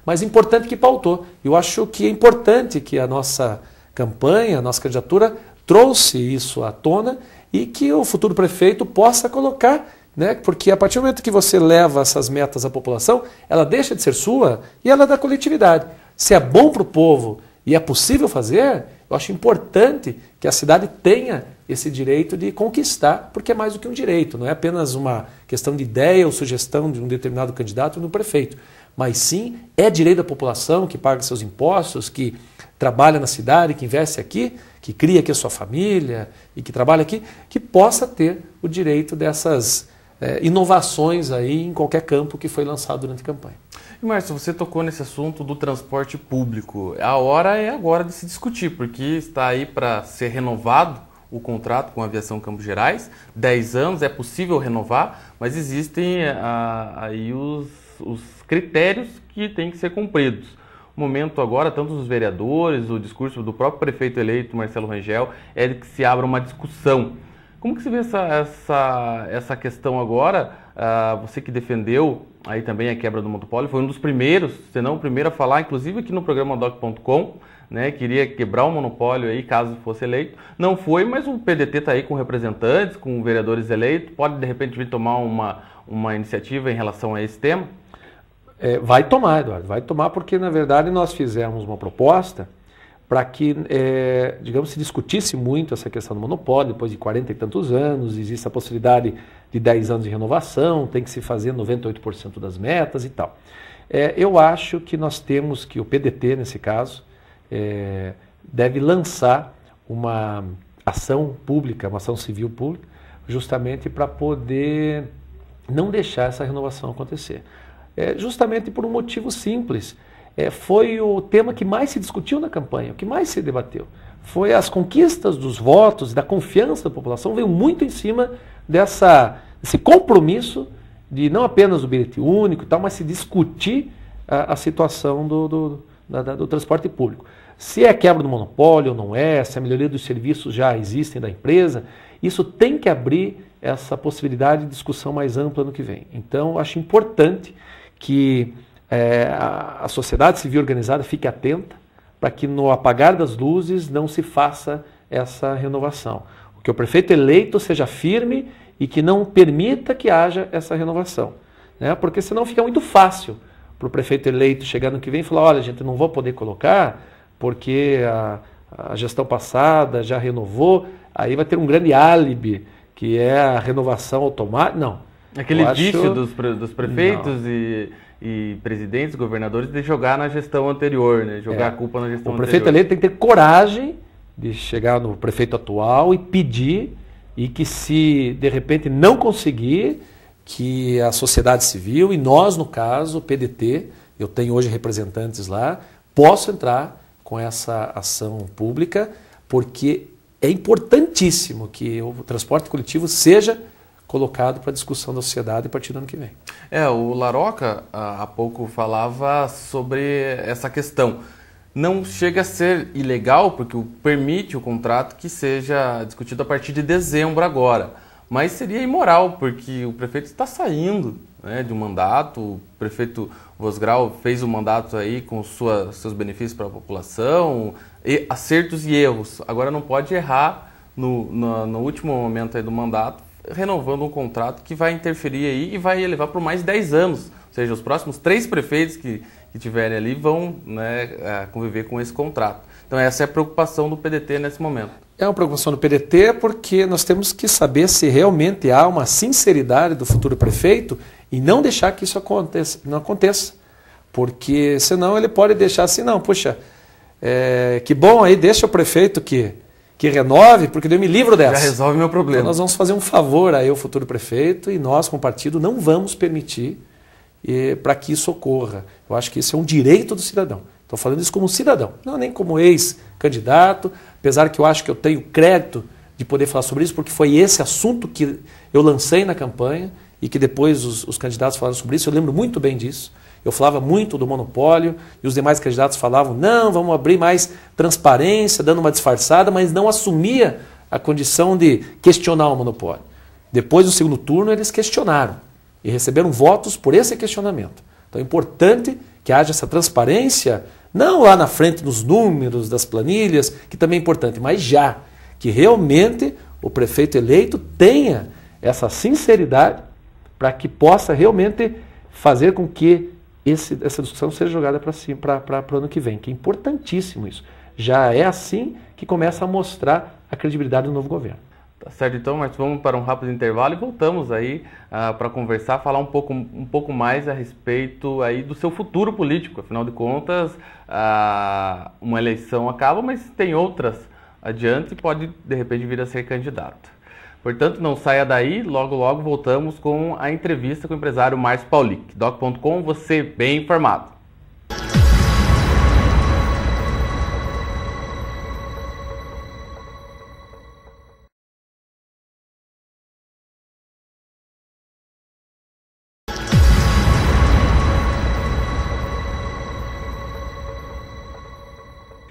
mas importante que pautou. Eu acho que é importante que a nossa campanha, a nossa candidatura trouxe isso à tona e que o futuro prefeito possa colocar, né? Porque a partir do momento que você leva essas metas à população, ela deixa de ser sua e ela é da coletividade. Se é bom para o povo e é possível fazer, eu acho importante que a cidade tenha esse direito de conquistar, porque é mais do que um direito, não é apenas uma questão de ideia ou sugestão de um determinado candidato ou do prefeito, mas sim é direito da população que paga seus impostos, que trabalha na cidade, que investe aqui, que cria aqui a sua família e que trabalha aqui, que possa ter o direito dessas inovações aí em qualquer campo que foi lançado durante a campanha. E Márcio, você tocou nesse assunto do transporte público. A hora é agora de se discutir, porque está aí para ser renovado o contrato com a Aviação Campos Gerais. 10 anos, é possível renovar, mas existem aí os critérios que têm que ser cumpridos. O momento agora, tanto dos vereadores, o discurso do próprio prefeito eleito, Marcelo Rangel, é de que se abra uma discussão. Como que você vê essa questão agora? Você que defendeu aí também a quebra do monopólio, foi um dos primeiros, se não o primeiro a falar, inclusive aqui no programa doc.com, né, queria quebrar o monopólio aí caso fosse eleito. Não foi, mas o PDT está aí com representantes, com vereadores eleitos, pode de repente vir tomar uma iniciativa em relação a esse tema? Vai tomar, Eduardo, vai tomar, porque na verdade nós fizemos uma proposta para que, digamos, se discutisse muito essa questão do monopólio, depois de 40 e tantos anos, existe a possibilidade de 10 anos de renovação, tem que se fazer 98% das metas e tal. Eu acho que nós temos que, o PDT nesse caso, deve lançar uma ação pública, uma ação civil pública, justamente para poder não deixar essa renovação acontecer. Justamente por um motivo simples. Foi o tema que mais se discutiu na campanha, o que mais se debateu. Foi as conquistas dos votos, da confiança da população, veio muito em cima desse compromisso de não apenas o bilhete único e tal, mas se discutir a situação do transporte público. Se é quebra do monopólio ou não é, se a melhoria dos serviços já existem da empresa, isso tem que abrir essa possibilidade de discussão mais ampla no que vem. Então, acho importante que a sociedade civil organizada fique atenta para que no apagar das luzes não se faça essa renovação. Que o prefeito eleito seja firme e que não permita que haja essa renovação. Né? Porque senão fica muito fácil para o prefeito eleito chegar no que vem e falar, olha, gente, não vou poder colocar porque a gestão passada já renovou, aí vai ter um grande álibi, que é a renovação automática. Não. Aquele vício dos prefeitos e presidentes, governadores, de jogar na gestão anterior, né? Jogar a culpa na gestão anterior. O prefeito eleito tem que ter coragem de chegar no prefeito atual e pedir, e que se de repente não conseguir, que a sociedade civil, e nós no caso, o PDT, eu tenho hoje representantes lá, possam entrar com essa ação pública, porque é importantíssimo que o transporte coletivo seja colocado para discussão da sociedade a partir do ano que vem. O Laroca há pouco falava sobre essa questão. Não chega a ser ilegal, porque permite o contrato que seja discutido a partir de dezembro agora. Mas seria imoral, porque o prefeito está saindo, né, de um mandato, o prefeito Vosgrau fez o mandato aí com seus benefícios para a população, acertos e erros. Agora não pode errar no último momento aí do mandato, renovando um contrato que vai interferir aí e vai levar por mais 10 anos. Ou seja, os próximos 3 prefeitos que tiverem ali vão, né, conviver com esse contrato. Então essa é a preocupação do PDT nesse momento. É uma preocupação do PDT porque nós temos que saber se realmente há uma sinceridade do futuro prefeito e não deixar que isso não aconteça. Porque senão ele pode deixar assim, não, puxa, que bom aí, deixa o prefeito que renove, porque eu me livro dessa. Já resolve meu problema. Então nós vamos fazer um favor aí ao futuro prefeito e nós, como partido, não vamos permitir para que isso ocorra. Eu acho que isso é um direito do cidadão. Estou falando isso como cidadão, não nem como ex-candidato, apesar que eu acho que eu tenho crédito de poder falar sobre isso, porque foi esse assunto que eu lancei na campanha e que depois os candidatos falaram sobre isso. Eu lembro muito bem disso. Eu falava muito do monopólio e os demais candidatos falavam, não, vamos abrir mais transparência, dando uma disfarçada, mas não assumia a condição de questionar o monopólio. Depois do segundo turno, eles questionaram e receberam votos por esse questionamento. Então é importante que haja essa transparência, não lá na frente nos números, das planilhas, que também é importante, mas já que realmente o prefeito eleito tenha essa sinceridade para que possa realmente fazer com que essa discussão seja jogada para o ano que vem, que é importantíssimo isso. Já é assim que começa a mostrar a credibilidade do novo governo. Tá certo, então, mas vamos para um rápido intervalo e voltamos aí para conversar, falar um pouco mais a respeito aí do seu futuro político. Afinal de contas, uma eleição acaba, mas tem outras adiante e pode, de repente, vir a ser candidato. Portanto, não saia daí, logo logo voltamos com a entrevista com o empresário Márcio Paulic. Doc.com, você bem informado.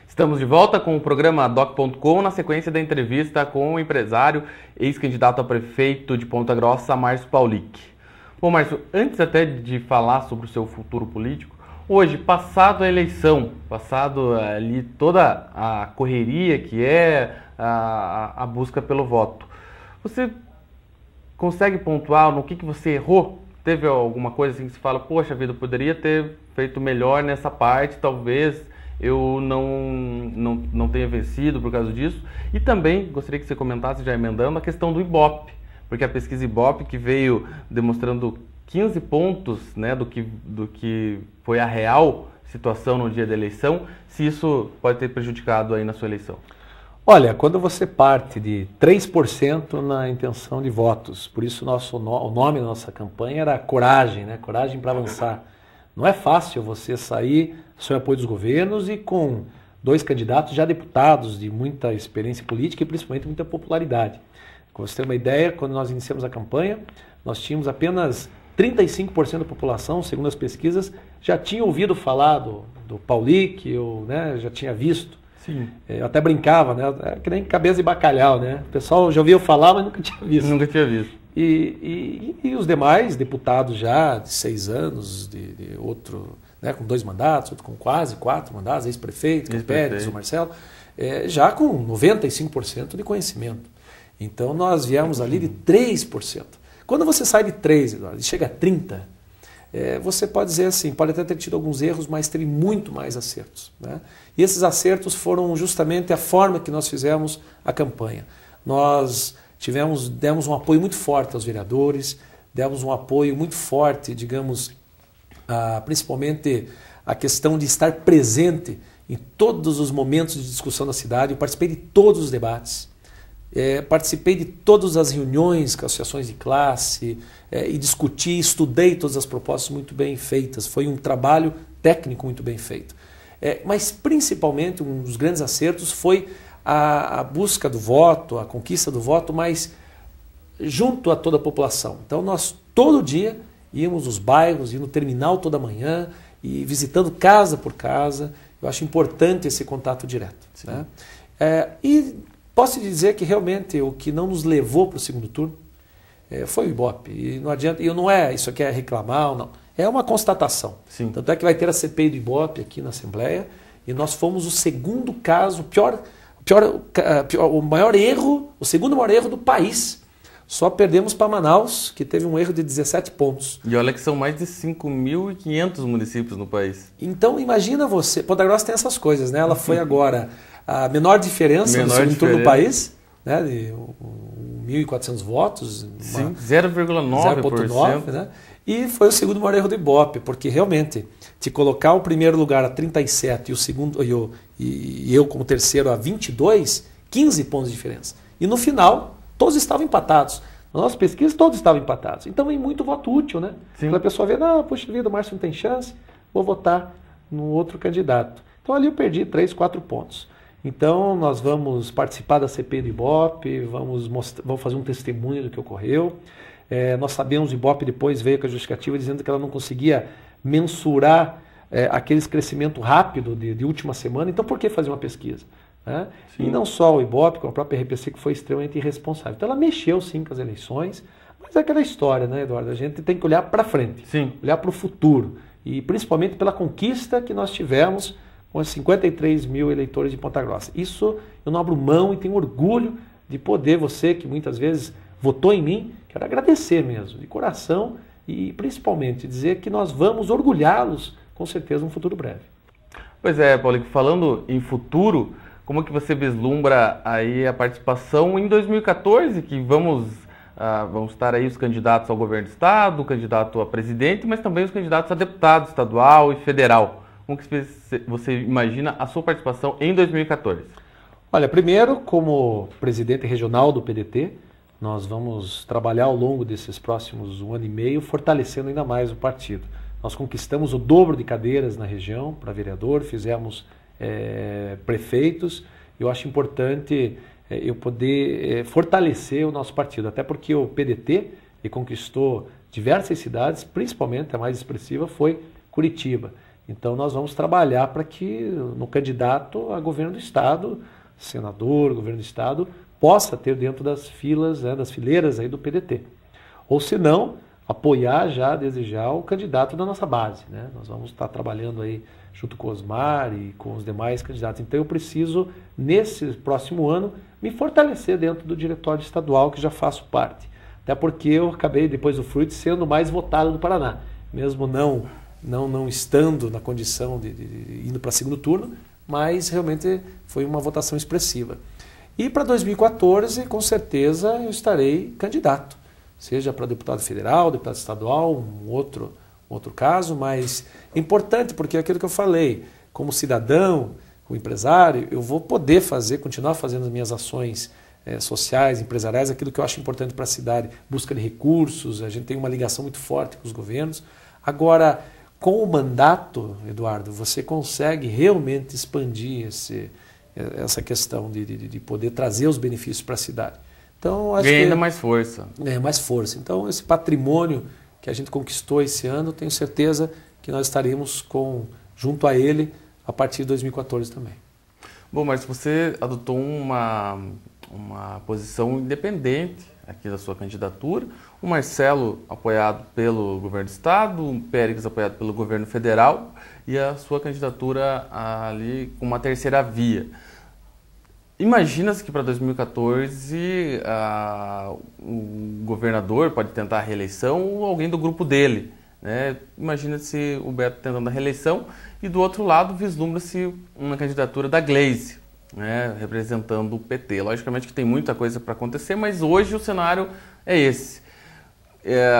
Estamos de volta com o programa Doc.com na sequência da entrevista com o empresário, ex-candidato a prefeito de Ponta Grossa, Márcio Paulic. Bom, Márcio, antes até de falar sobre o seu futuro político, hoje, passado a eleição, passado ali toda a correria que é a busca pelo voto, você consegue pontuar no que você errou? Teve alguma coisa assim que você fala, poxa vida, eu poderia ter feito melhor nessa parte, talvez eu não tenha vencido por causa disso. E também gostaria que você comentasse, já emendando, a questão do Ibope, porque a pesquisa Ibope que veio demonstrando 15 pontos, né, do que foi a real situação no dia da eleição, se isso pode ter prejudicado aí na sua eleição? Olha, quando você parte de 3% na intenção de votos, por isso o nome da nossa campanha era Coragem, né? Coragem para avançar. Não é fácil você sair sem apoio dos governos e com 2 candidatos já deputados de muita experiência política e principalmente muita popularidade. Para você ter uma ideia, quando nós iniciamos a campanha, nós tínhamos apenas 35% da população, segundo as pesquisas, já tinha ouvido falar do Pauli, que eu, né, já tinha visto. Sim. Eu até brincava, né? É que nem cabeça de bacalhau, né? O pessoal já ouviu falar, mas nunca tinha visto. Nunca tinha visto. E os demais deputados já de 6 anos, de outro, né, com 2 mandatos, outro com quase 4 mandatos, ex-prefeito, o Pérez, o Marcelo, já com 95% de conhecimento. Então nós viemos ali de 3%. Quando você sai de 3, Eduardo, e chega a 30%, você pode dizer assim, pode até ter tido alguns erros, mas teve muito mais acertos, né? E esses acertos foram justamente a forma que nós fizemos a campanha. Nós demos um apoio muito forte aos vereadores, demos um apoio muito forte, digamos, principalmente a questão de estar presente em todos os momentos de discussão da cidade. Eu participei de todos os debates, participei de todas as reuniões com associações de classe e discuti, estudei todas as propostas muito bem feitas. Foi um trabalho técnico muito bem feito. Mas principalmente um dos grandes acertos foi a busca do voto, a conquista do voto, mas junto a toda a população. Então nós todo dia íamos nos bairros, íamos no terminal toda manhã e visitando casa por casa. Eu acho importante esse contato direto, né? E posso dizer que realmente o que não nos levou para o segundo turno foi o Ibope. E não adianta, e não é isso aqui é reclamar ou não. É uma constatação. Sim. Tanto é que vai ter a CPI do Ibope aqui na Assembleia e nós fomos o segundo caso, o maior erro, o segundo maior erro do país. Só perdemos para Manaus, que teve um erro de 17 pontos. E olha que são mais de 5.500 municípios no país. Então imagina você, Ponta Grossa tem essas coisas, né? Ela foi agora a menor diferença no segundo turno do país, né? De 1.400 votos. Sim, 0,9%. Né? E foi o segundo maior erro do Ibope, porque realmente te colocar o primeiro lugar a 37 e o segundo e eu como terceiro a 22, 15 pontos de diferença. E no final, todos estavam empatados. Na nossa pesquisa, todos estavam empatados. Então vem muito voto útil, né? Quando a pessoa vê, não, puxa vida, o Márcio não tem chance, vou votar no outro candidato. Então ali eu perdi 3, 4 pontos. Então nós vamos participar da CPI do Ibope, vamos fazer um testemunho do que ocorreu. Nós sabemos, o Ibope depois veio com a justificativa dizendo que ela não conseguia mensurar aquele crescimento rápido de última semana, então por que fazer uma pesquisa? Né? E não só o Ibope, como a própria RPC, que foi extremamente irresponsável. Então ela mexeu sim com as eleições, mas é aquela história, né, Eduardo? A gente tem que olhar para frente, olhar para o futuro, e principalmente pela conquista que nós tivemos com os 53 mil eleitores de Ponta Grossa. Isso eu não abro mão e tenho orgulho de poder, você que muitas vezes votou em mim, quero agradecer mesmo, de coração, e principalmente dizer que nós vamos orgulhá-los, com certeza, no futuro breve. Pois é, Paulinho, falando em futuro, como que você vislumbra aí a participação em 2014, que vamos estar aí os candidatos ao governo do estado, o candidato a presidente, mas também os candidatos a deputado estadual e federal. Como que você imagina a sua participação em 2014? Olha, primeiro, como presidente regional do PDT, nós vamos trabalhar ao longo desses próximos 1 ano e meio, fortalecendo ainda mais o partido. Nós conquistamos o dobro de cadeiras na região para vereador, fizemos prefeitos. Eu acho importante eu poder fortalecer o nosso partido, até porque o PDT conquistou diversas cidades, principalmente a mais expressiva foi Curitiba. Então nós vamos trabalhar para que no candidato a governo do estado, senador, governo do estado, possa ter dentro das filas, das fileiras aí do PDT. Ou se não, apoiar já, desejar o candidato da nossa base, né? Nós vamos estar trabalhando aí junto com o Osmar e com os demais candidatos. Então eu preciso, nesse próximo ano, me fortalecer dentro do diretório estadual, que já faço parte. Até porque eu acabei, depois do Fruit, sendo o mais votado do Paraná. Mesmo não estando na condição de indo para segundo turno, mas realmente foi uma votação expressiva. E para 2014, com certeza, eu estarei candidato. seja para deputado federal, deputado estadual, um outro caso, mas é importante porque é aquilo que eu falei, como cidadão, como empresário, eu vou poder continuar fazendo as minhas ações sociais, empresariais, aquilo que eu acho importante para a cidade, busca de recursos, a gente tem uma ligação muito forte com os governos. Agora, com o mandato, Eduardo, você consegue realmente expandir essa questão de poder trazer os benefícios para a cidade. Então, acho ganha ainda mais força. Mais força. Então, esse patrimônio que a gente conquistou esse ano, tenho certeza que nós estaremos junto a ele a partir de 2014 também. Bom, mas você adotou uma posição independente aqui da sua candidatura, o Marcelo apoiado pelo governo do estado, o Péricles apoiado pelo governo federal e a sua candidatura ali com uma terceira via. Imagina-se que para 2014 o governador pode tentar a reeleição ou alguém do grupo dele, né? Imagina-se o Beto tentando a reeleição e do outro lado vislumbra-se uma candidatura da Gleice, né, representando o PT. Logicamente que tem muita coisa para acontecer, mas hoje o cenário é esse.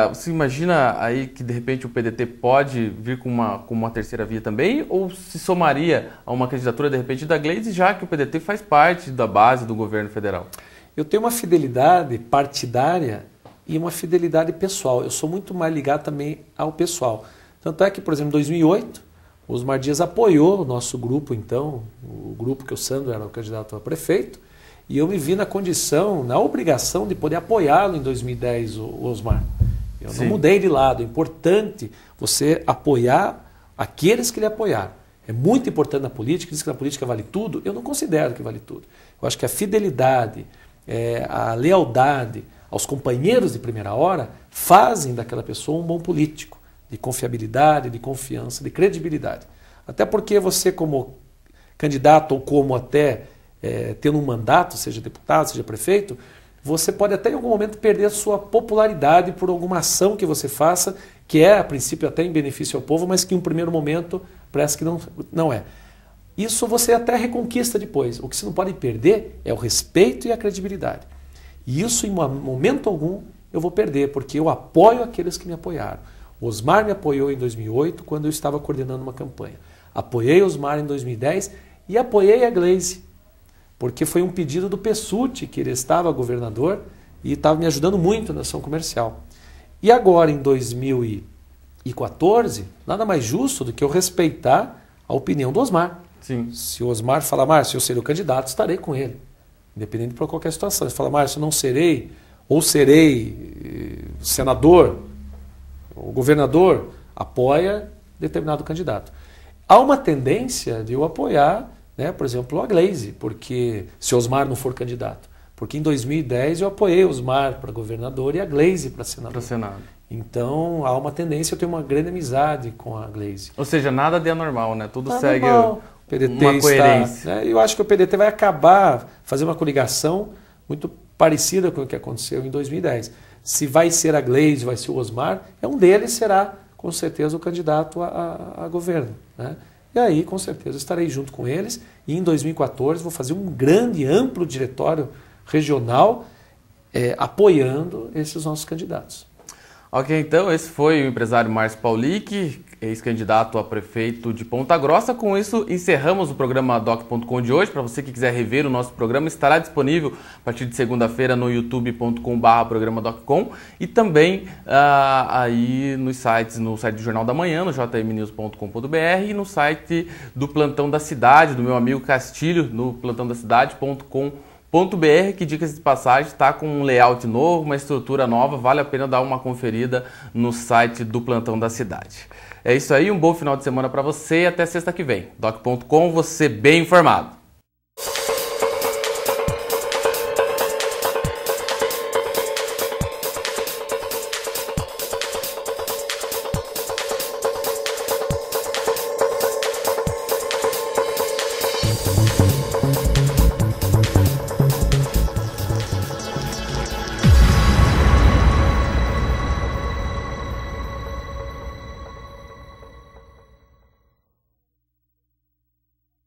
Você imagina aí que de repente o PDT pode vir com uma terceira via também, ou se somaria a uma candidatura de repente da Gleice, já que o PDT faz parte da base do governo federal? Eu tenho uma fidelidade partidária e uma fidelidade pessoal. Eu sou muito mais ligado também ao pessoal. Tanto é que, por exemplo, em 2008, o Osmar Dias apoiou o nosso grupo, então, o grupo que o Sandro era o candidato a prefeito, e eu me vi na condição, na obrigação de poder apoiá-lo em 2010, o Osmar. Eu não mudei de lado. É importante você apoiar aqueles que lhe apoiaram. É muito importante na política, diz que na política vale tudo. Eu não considero que vale tudo. Eu acho que a fidelidade, a lealdade aos companheiros de primeira hora fazem daquela pessoa um bom político, de confiabilidade, de confiança, de credibilidade. Até porque você, como candidato ou como até tendo um mandato, seja deputado, seja prefeito, você pode até em algum momento perder a sua popularidade por alguma ação que você faça, que a princípio até em benefício ao povo, mas que em um primeiro momento parece que não é. Isso você até reconquista depois. O que você não pode perder é o respeito e a credibilidade. E isso em momento algum eu vou perder, porque eu apoio aqueles que me apoiaram. O Osmar me apoiou em 2008, quando eu estava coordenando uma campanha. Apoiei o Osmar em 2010 e apoiei a Gleice, porque foi um pedido do Pessutti, que ele estava governador e estava me ajudando muito na ação comercial. E agora, em 2014, nada mais justo do que eu respeitar a opinião do Osmar. Sim. Se o Osmar falar, Márcio, eu serei o candidato, estarei com ele, independente de qualquer situação. Se falar, Márcio, não serei, ou serei senador, o governador apoia determinado candidato. Há uma tendência de eu apoiar, por exemplo, a Gleice, porque se Osmar não for candidato. Porque em 2010 eu apoiei Osmar para governador e a Gleice para senador. Então há uma tendência, eu tenho uma grande amizade com a Gleice. Ou seja, nada de anormal, né? Tudo segue uma coerência. Eu acho que o PDT vai acabar fazendo uma coligação muito parecida com o que aconteceu em 2010. Se vai ser a Gleice, vai ser o Osmar, um deles será com certeza o candidato a governo, né? E aí, com certeza, estarei junto com eles e em 2014 vou fazer um grande, amplo diretório regional apoiando esses nossos candidatos. Ok, então esse foi o empresário Márcio Paulic, ex-candidato a prefeito de Ponta Grossa. Com isso, encerramos o programa Doc.com de hoje. Para você que quiser rever o nosso programa, estará disponível a partir de segunda-feira no youtube.com/programa Doc.com e também aí nos sites, no site do Jornal da Manhã, no jmnews.com.br e no site do Plantão da Cidade, do meu amigo Castilho, no plantãodacidade.com.br, que, dicas de passagem, está com um layout novo, uma estrutura nova, vale a pena dar uma conferida no site do Plantão da Cidade. É isso aí, um bom final de semana para você e até sexta que vem. Doc.com, você bem informado.